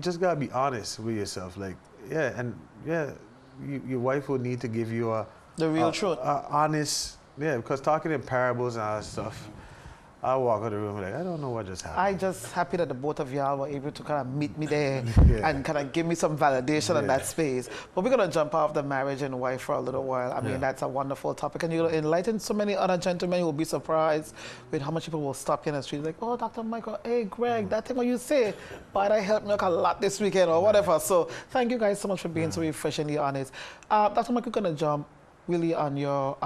just gotta be honest with yourself. Like, your wife will need to give you
the real truth.
Honest, because talking in parables and all that stuff, I walk out of the room like, I don't know what just happened.
I'm just happy that the both of y'all were able to kind of meet me there and kind of give me some validation in that space. But we're going to jump off the marriage and wife for a little while. I mean, that's a wonderful topic. And you'll enlighten so many other gentlemen who will be surprised with how much people will stop you in the street like, oh, Dr. Michael, hey, Greg, that thing what you say, but I helped me a lot this weekend or whatever. So thank you guys so much for being so refreshingly honest. Dr. Michael, we're going to jump really on your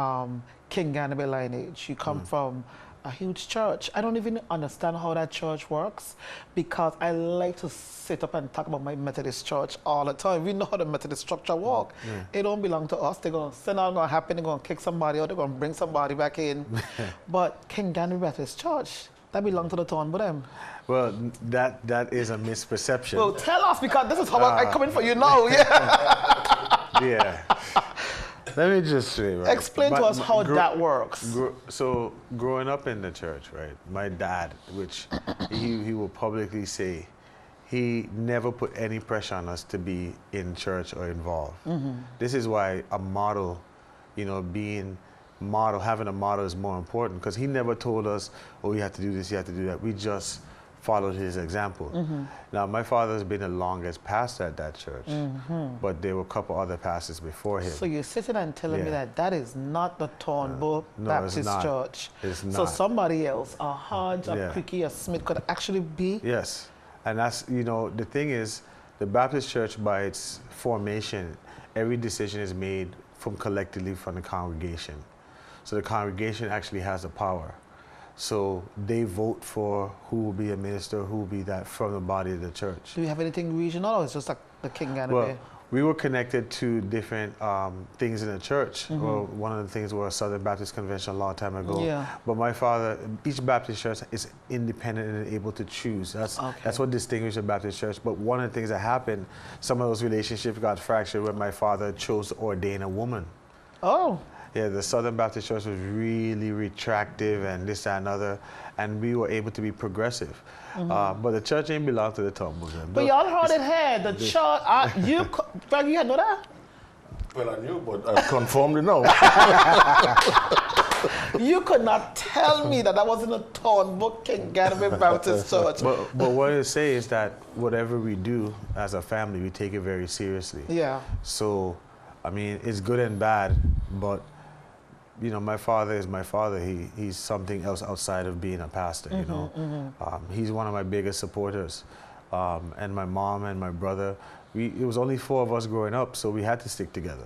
King Ganabee lineage. You come from a huge church. I don't even understand how that church works because I like to sit up and talk about my Methodist church all the time. We know how the Methodist structure works. It don't belong to us. They're going to send out going to happen. They're going to kick somebody out. They're going to bring somebody back in. But King Ganabee Methodist Church, that belongs to the Turnbull them.
Well, that is a misperception.
Well, tell us because this is how I come in for you now.
Yeah. Let me just say, right?
Explain to us how that works.
So, growing up in the church, right, my dad, which he will publicly say, he never put any pressure on us to be in church or involved. This is why a model, you know, having a model is more important because he never told us, oh, you have to do this, you have to do that. We just followed his example. Now, my father's been the longest pastor at that church, but there were a couple other pastors before him.
So you're sitting and telling me that that is not the Turnbull
no,
Baptist
it's not.
Church.
It's
So
not.
somebody else, a Hodge, a Pricky, a Smith could actually be?
Yes, and that's, you know, the thing is, the Baptist church by its formation, every decision is made collectively from the congregation. So the congregation actually has the power. So they vote for who will be a minister, who will be that from the body of the church.
Do we have anything regional, or is it just like the King and
Well, we were connected to different things in the church. Well, one of the things was Southern Baptist Convention a long time ago.
Yeah.
But my father, each Baptist church is independent and able to choose. That's what distinguishes a Baptist church. But one of the things that happened, some of those relationships got fractured when my father chose to ordain a woman.
Oh.
Yeah, the Southern Baptist Church was really retractive and this, that, and other, and we were able to be progressive. But the church ain't belong to the Turnbulls.
But y'all heard it here. The church, Greg, you know that?
Well, I knew, but I confirmed it now.
You could not tell me that wasn't a Turnbull King Gateway Baptist Church.
But what I say is that whatever we do as a family, we take it very seriously.
Yeah. So,
I mean, it's good and bad, but you know, my father is my father. He's something else outside of being a pastor, you know. He's one of my biggest supporters. And my mom and my brother, it was only 4 of us growing up, so we had to stick together,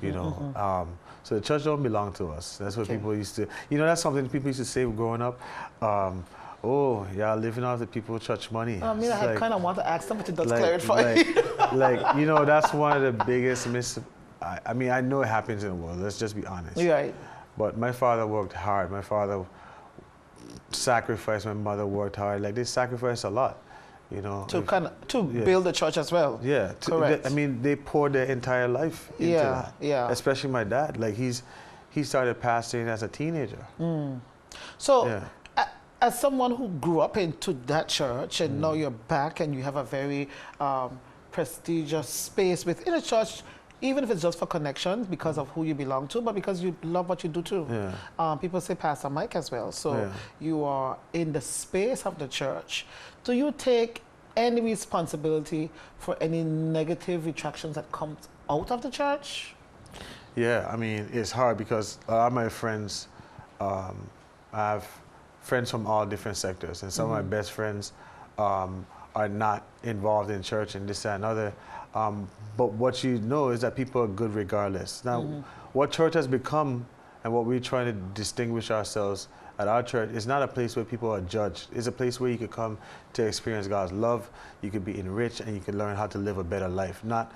you know. So the church don't belong to us. That's what people used to, you know, that's something people used to say growing up. Oh, y'all living off the people's church money.
I mean, I kind of want to ask them, but it does
like,
clarify.
Like, you know, that's one of the biggest I mean, I know it happens in the world. Let's just be honest.
Right.
But my father worked hard. My father sacrificed. My mother worked hard. Like, they sacrificed a lot, you know.
To build the church as well.
Yeah.
Correct.
I mean, they poured their entire life into that.
Yeah.
Especially my dad. Like, he started pastoring as a teenager.
So, as someone who grew up into that church, and now you're back and you have a very prestigious space within a church, even if it's just for connections because of who you belong to, but because you love what you do too. People say Pastor Mike as well. So you are in the space of the church. Do you take any responsibility for any negative retractions that comes out of the church?
Yeah, I mean, it's hard because a lot of my friends, I have friends from all different sectors, and some of my best friends are not involved in church and this, that, and other. But what you know is that people are good regardless. Now, what church has become and what we're trying to distinguish ourselves at our church is not a place where people are judged. It's a place where you could come to experience God's love, you could be enriched, and you can learn how to live a better life. Not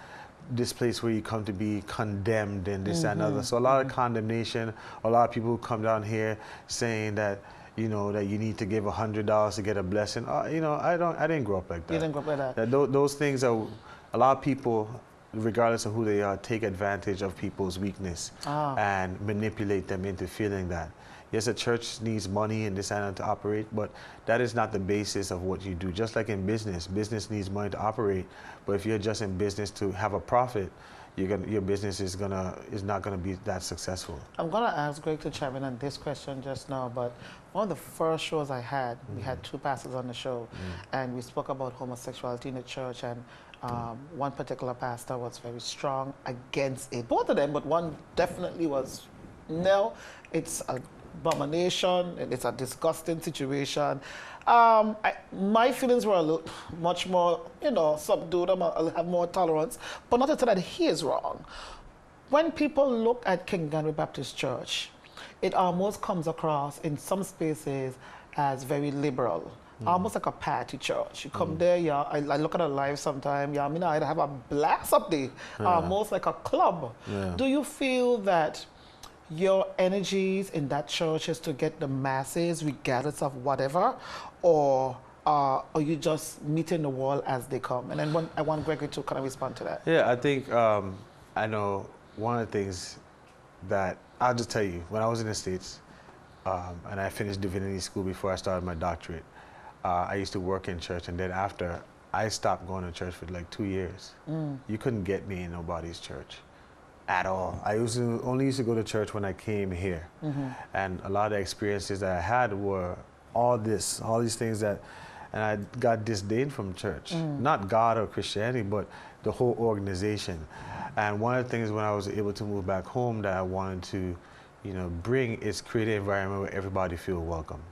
this place where you come to be condemned and this, that, and other. So a lot of condemnation, a lot of people who come down here saying that, you know, that you need to give $100 to get a blessing. You know, I didn't grow up like that.
You didn't grow up like that.
Those things are, a lot of people, regardless of who they are, take advantage of people's weakness and manipulate them into feeling that. Yes, a church needs money and this and that to operate, but that is not the basis of what you do. Just like in business, business needs money to operate, but if you're just in business to have a profit, your business is not gonna be that successful.
I'm gonna ask Greg to chime in on this question just now, but one of the first shows I had, we had 2 pastors on the show, and we spoke about homosexuality in the church, and one particular pastor was very strong against it. Both of them, but one definitely was, no, it's an abomination, and it's a disgusting situation. My feelings were a little much more, you know, subdued. I'll have more tolerance, but not to say that he is wrong. When people look at King Gateway Baptist Church, it almost comes across in some spaces as very liberal. Almost like a party church. You come there, I look at a live sometime, I mean, I'd have a blast up there, almost like a club. Do you feel that your energies in that church is to get the masses regardless of whatever, or are you just meeting the wall as they come? And then I want Gregory to kind of respond to that.
Yeah, I think, I know one of the things that, I'll just tell you, when I was in the States, and I finished divinity school before I started my doctorate, I used to work in church, and then after, I stopped going to church for like 2 years. You couldn't get me in nobody's church at all. I only used to go to church when I came here. And a lot of the experiences that I had were all these things that, and I got disdain from church. Not God or Christianity, but the whole organization. And one of the things when I was able to move back home that I wanted to, you know, bring is create an environment where everybody feel welcome.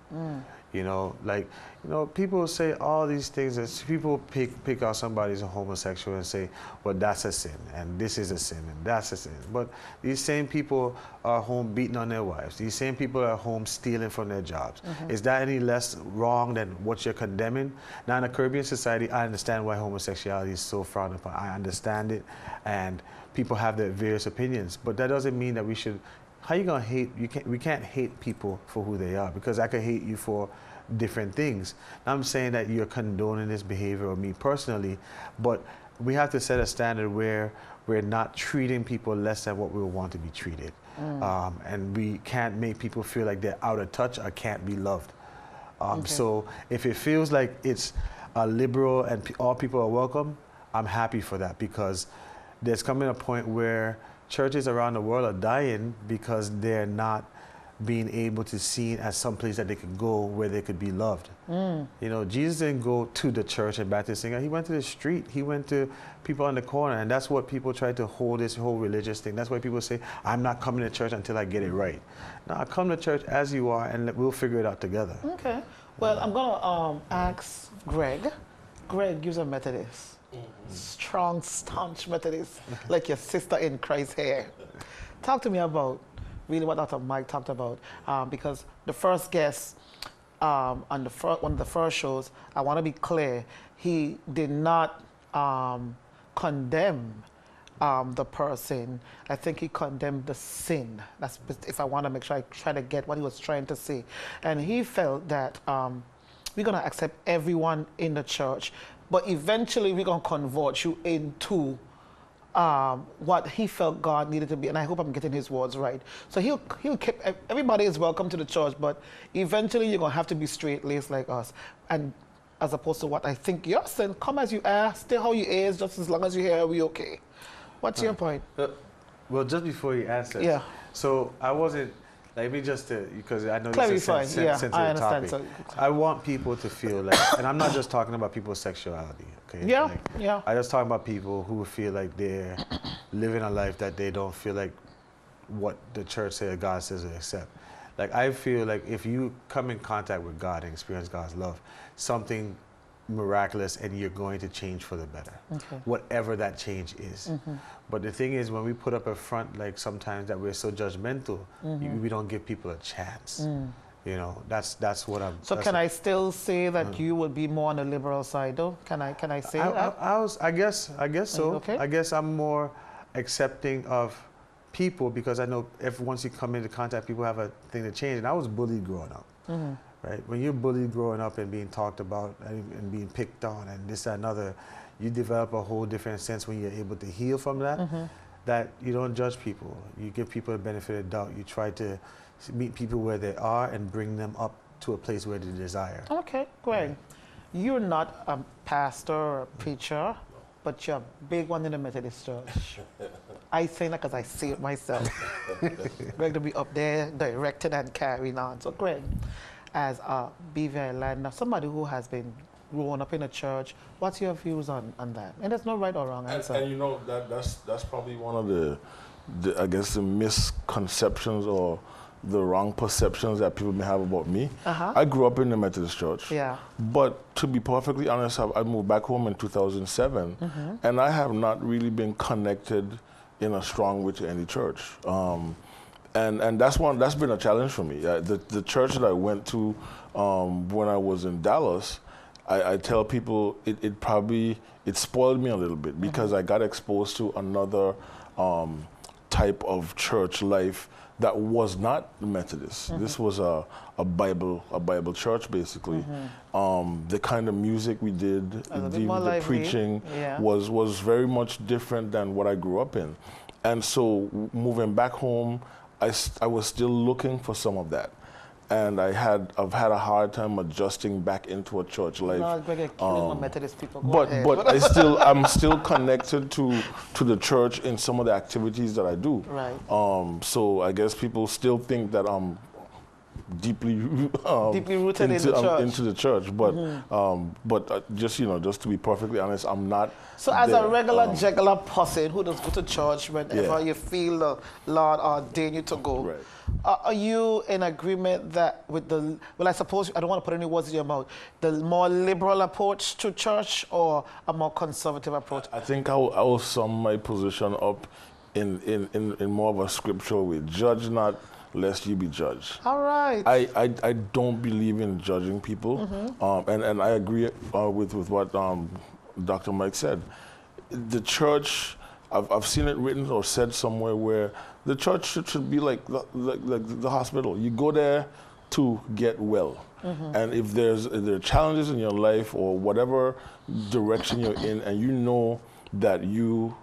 You know, like, you know, people say all these things, that people pick out somebody's a homosexual and say, well, that's a sin, and this is a sin, and that's a sin. But these same people are home beating on their wives. These same people are home stealing from their jobs. Is that any less wrong than what you're condemning? Now, in a Caribbean society, I understand why homosexuality is so frowned upon. I understand it, and people have their various opinions, but that doesn't mean that we should. How you gonna hate? We can't hate people for who they are, because I could hate you for different things. I'm saying that you're condoning this behavior, or me personally, but we have to set a standard where we're not treating people less than what we want to be treated, and we can't make people feel like they're out of touch or can't be loved. So if it feels like it's a liberal and all people are welcome, I'm happy for that, because there's coming a point where churches around the world are dying because they're not being able to see it as some place that they could go where they could be loved. You know, Jesus didn't go to the church and Baptist singer. He went to the street. He went to people on the corner, and that's what people try to hold this whole religious thing. That's why people say, I'm not coming to church until I get it right. Now, come to church as you are, and we'll figure it out together.
Okay. Well, I'm going to ask Greg. Greg, you're a Methodist. Strong, staunch Methodist, like your sister in Christ here. Talk to me about really what Dr. Mike talked about, because the first guest on one of the first shows, I want to be clear, he did not condemn the person. I think he condemned the sin. That's if I want to make sure I try to get what he was trying to say. And he felt that we're going to accept everyone in the church, but eventually we're going to convert you into what he felt God needed to be. And I hope I'm getting his words right. So he'll keep, everybody is welcome to the church, but eventually you're going to have to be straight-laced like us. And as opposed to what I think you're saying, come as you are, stay how you is, just as long as you're here, we okay. What's your point?
Well, just before you answer,
yeah.
So I wasn't, let me just, because I know
Clarify.
this is a sensitive
I understand.
topic. I want people to feel like, and I'm not just talking about people's sexuality, okay?
Yeah,
like,
yeah.
I just talking about people who feel like they're living a life that they don't feel like what the church says, God says they accept. Like, I feel like if you come in contact with God and experience God's love, something miraculous, and you're going to change for the better, whatever that change is. But the thing is, when we put up a front, like sometimes that we're so judgmental, we don't give people a chance. You know, that's what I'm.
So can I still say that you would be more on the liberal side, though? Can I say that?
I guess so.
Okay.
I guess I'm more accepting of people, because I know if once you come into contact, people have a thing to change. And I was bullied growing up. Right? When you're bullied growing up and being talked about and being picked on and this, that, and other, you develop a whole different sense when you're able to heal from that, that you don't judge people. You give people the benefit of the doubt. You try to meet people where they are and bring them up to a place where they desire.
Okay, Greg. You're not a pastor or a preacher, but you're a big one in the Methodist Church. I say that because I see it myself. Greg to be up there directing and carrying on. So Greg, as a BV Islander, somebody who has been growing up in a church, what's your views on that? And there's no right or wrong answer.
And you know, that's probably one of the I guess the misconceptions or the wrong perceptions that people may have about me. I grew up in the Methodist Church.
Yeah.
But to be perfectly honest, I moved back home in 2007, and I have not really been connected in a strong way to any church. And that's been a challenge for me. The church that I went to when I was in Dallas, I tell people it spoiled me a little bit, because I got exposed to another type of church life that was not Methodist. This was a Bible church, basically. The kind of music we did, the preaching was very much different than what I grew up in. And so moving back home, I was still looking for some of that, and I've had a hard time adjusting back into a church life.
No, Greg, killing the Methodist people.
But I'm still connected to the church in some of the activities that I do.
Right.
So I guess people still think that I'm deeply
Deeply rooted in the church.
into the church. But just just to be perfectly honest, I'm not.
So as
there.
a regular person who does go to church whenever you feel the Lord ordain you to go,
Right.
Are you in agreement that with the, well, I suppose, I don't want to put any words in your mouth, the more liberal approach to church or a more conservative approach?
I think I will sum my position up in more of a scriptural way. Judge not, lest you be judged.
All right.
I don't believe in judging people, and I agree with what Dr. Mike said. The church, I've seen it written or said somewhere where the church should be like the hospital. You go there to get well. And if there are challenges in your life or whatever direction you're in, and you know that you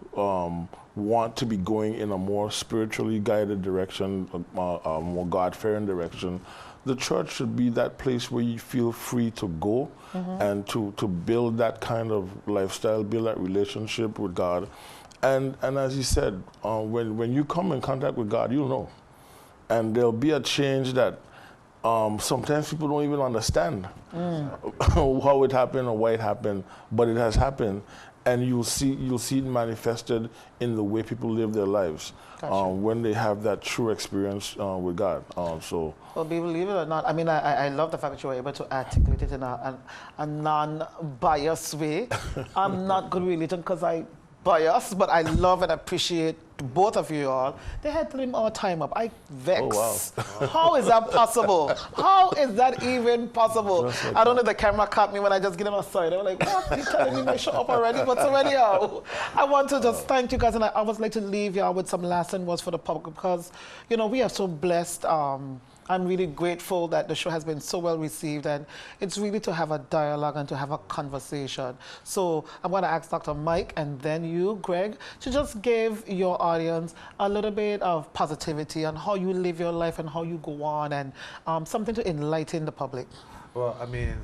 want to be going in a more spiritually guided direction, a more God-fearing direction, the church should be that place where you feel free to go and to build that kind of lifestyle, build that relationship with God. And as you said, when you come in contact with God, you'll know. And there'll be a change that sometimes people don't even understand how it happened or why it happened, but it has happened. And you'll see it manifested in the way people live their lives when they have that true experience with God.
Well, believe it or not, I mean, I love the fact that you were able to articulate it in a non-biased way. I'm not good religion because I bias, but I love and appreciate both of you all. They had to trim our time up. I vex.
Oh, wow.
How is that possible? How is that even possible? I don't know if the camera caught me when I just gave them a side. They were like, what? You're telling me my show up already? But so anyhow, I want to just thank you guys, and I would like to leave y'all with some lasting words for the public because, we are so blessed. I'm really grateful that the show has been so well received, and it's really to have a dialogue and to have a conversation. So I'm going to ask Dr. Mike and then you, Greg, to just give your audience a little bit of positivity on how you live your life and how you go on, and something to enlighten the public.
Well, I mean,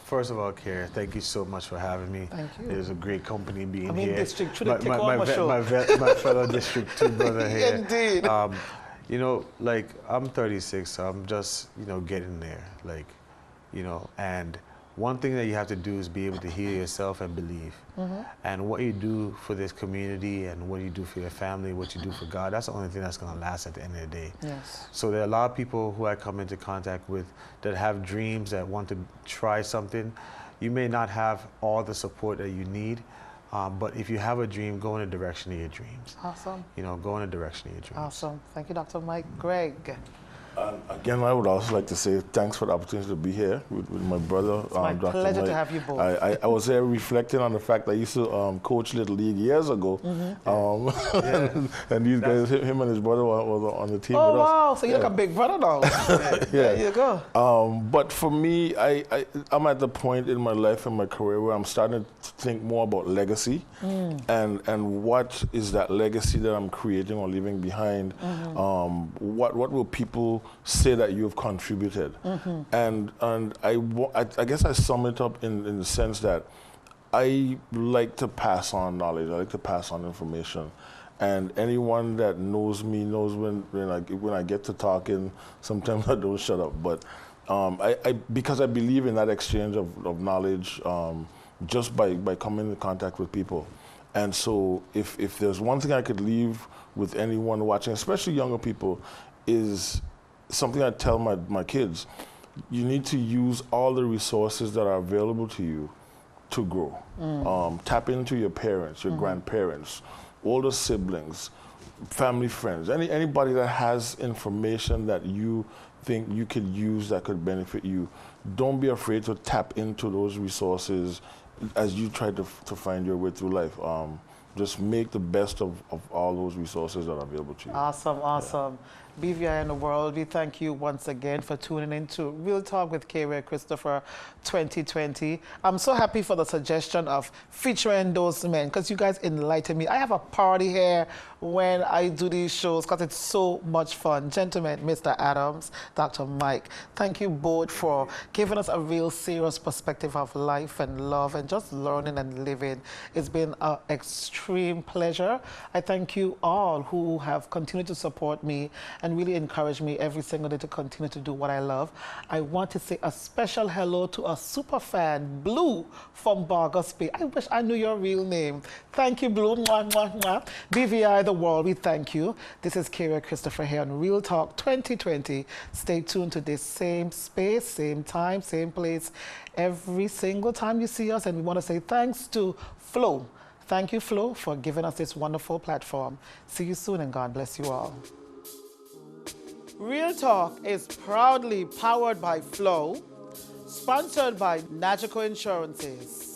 first of all, Karia, thank you so much for having me.
Thank you.
It was a great company being
I mean,
here.
District 2, they take on my show.
My fellow District 2 brother here.
Indeed.
I'm 36, so I'm just, getting there, and one thing that you have to do is be able to heal yourself and believe. And what you do for this community and what you do for your family, what you do for God, that's the only thing that's going to last at the end of the day.
Yes.
So there are a lot of people who I come into contact with that have dreams, that want to try something. You may not have all the support that you need, but if you have a dream, go in the direction of your dreams.
Awesome.
Go in the direction of your dreams.
Awesome. Thank you, Dr. Mike. Greg.
Again, I would also like to say thanks for the opportunity to be here with my brother,
It's my
Dr.
pleasure
Mike.
to have you both.
I was there reflecting on the fact that I used to coach Little League years ago. And these guys, him and his brother were on the team with us.
Oh, wow. So you're like a big brother now. There you go.
But for me, I'm at the point in my life and my career where I'm starting to think more about legacy and what is that legacy that I'm creating or leaving behind. What will people say that you have contributed? And I guess I sum it up in the sense that I like to pass on knowledge. I like to pass on information. And anyone that knows me knows when I get to talking, sometimes I don't shut up. But because I believe in that exchange of knowledge just by coming in contact with people. And so if there's one thing I could leave with anyone watching, especially younger people, is something I tell my kids: you need to use all the resources that are available to you to grow. Tap into your parents, your grandparents, older siblings, family friends, anybody that has information that you think you could use that could benefit you. Don't be afraid to tap into those resources as you try to find your way through life. Just make the best of all those resources that are available to you.
Awesome, awesome. BVI in the world, we thank you once again for tuning in to Real Talk with Karia Christopher 2020. I'm so happy for the suggestion of featuring those men because you guys enlighten me. I have a party here when I do these shows because it's so much fun. Gentlemen, Mr. Adams, Dr. Mike, thank you both for giving us a real serious perspective of life and love and just learning and living. It's been an extreme pleasure. I thank you all who have continued to support me and really encourage me every single day to continue to do what I love. I want to say a special hello to a super fan, Blue from Bargos Bay. I wish I knew your real name. Thank you, Blue. Mwah, mwah, mwah. BVI The World, we thank you. This is Karia Christopher here on Real Talk 2020. Stay tuned to this same space, same time, same place, every single time you see us. And we want to say thanks to Flo. Thank you, Flo, for giving us this wonderful platform. See you soon, and God bless you all. Real Talk is proudly powered by Flo, sponsored by Nagico Insurances.